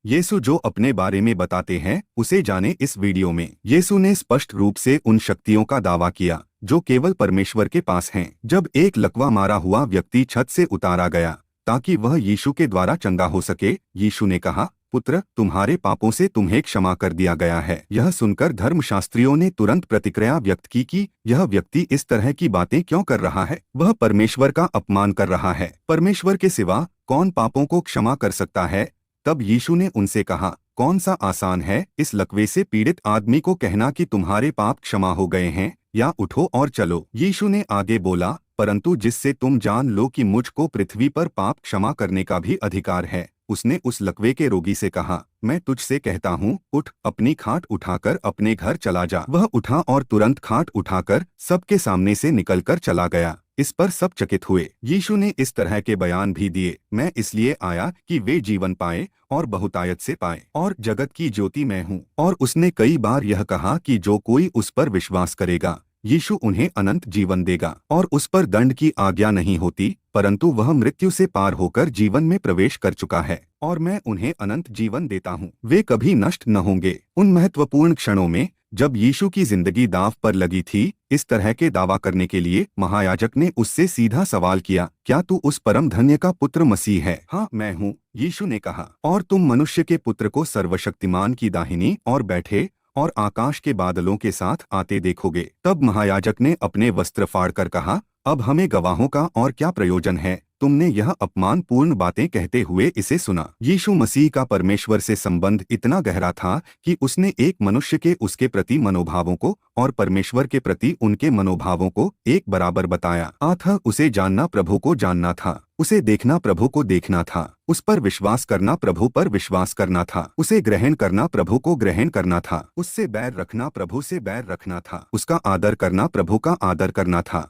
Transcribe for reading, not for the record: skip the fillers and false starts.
यीशु जो अपने बारे में बताते हैं उसे जाने इस वीडियो में। यीशु ने स्पष्ट रूप से उन शक्तियों का दावा किया जो केवल परमेश्वर के पास हैं। जब एक लकवा मारा हुआ व्यक्ति छत से उतारा गया ताकि वह यीशु के द्वारा चंगा हो सके, यीशु ने कहा, पुत्र, तुम्हारे पापों से तुम्हें क्षमा कर दिया गया है। यह सुनकर धर्मशास्त्रियों ने तुरंत प्रतिक्रिया व्यक्त की कि यह व्यक्ति इस तरह की बातें क्यों कर रहा है। वह परमेश्वर का अपमान कर रहा है। परमेश्वर के सिवा कौन पापों को क्षमा कर सकता है? तब यीशु ने उनसे कहा, कौन सा आसान है इस लकवे से पीड़ित आदमी को कहना कि तुम्हारे पाप क्षमा हो गए हैं, या उठो और चलो। यीशु ने आगे बोला, परंतु जिससे तुम जान लो कि मुझको पृथ्वी पर पाप क्षमा करने का भी अधिकार है। उसने उस लकवे के रोगी से कहा, मैं तुझसे कहता हूँ, उठ, अपनी खाट उठाकर अपने घर चला जा। वह उठा और तुरंत खाट उठाकर सबके सामने से निकलकर चला गया। इस पर सब चकित हुए। यीशु ने इस तरह के बयान भी दिए, मैं इसलिए आया कि वे जीवन पाए और बहुतायत से पाए, और जगत की ज्योति मैं हूँ। और उसने कई बार यह कहा कि जो कोई उस पर विश्वास करेगा, यीशु उन्हें अनंत जीवन देगा, और उस पर दंड की आज्ञा नहीं होती, परंतु वह मृत्यु से पार होकर जीवन में प्रवेश कर चुका है, और मैं उन्हें अनंत जीवन देता हूँ। वे कभी नष्ट न होंगे। उन महत्वपूर्ण क्षणों में जब यीशु की जिंदगी दांव पर लगी थी, इस तरह के दावा करने के लिए महायाजक ने उससे सीधा सवाल किया, क्या तू उस परम धन्य का पुत्र मसीह है? हाँ, मैं हूँ, यीशु ने कहा। और तुम मनुष्य के पुत्र को सर्वशक्तिमान की दाहिनी और बैठे और आकाश के बादलों के साथ आते देखोगे। तब महायाजक ने अपने वस्त्र फाड़कर कहा, अब हमें गवाहों का और क्या प्रयोजन है? तुमने यह अपमानपूर्ण बातें कहते हुए इसे सुना। यीशु मसीह का परमेश्वर से संबंध इतना गहरा था कि उसने एक मनुष्य के उसके प्रति मनोभावों को और परमेश्वर के प्रति उनके मनोभावों को एक बराबर बताया। अतः उसे जानना प्रभु को जानना था, उसे देखना प्रभु को देखना था, उस पर विश्वास करना प्रभु पर विश्वास करना था, उसे ग्रहण करना प्रभु को ग्रहण करना था, उससे बैर रखना प्रभु से बैर रखना था, उसका आदर करना प्रभु का आदर करना था।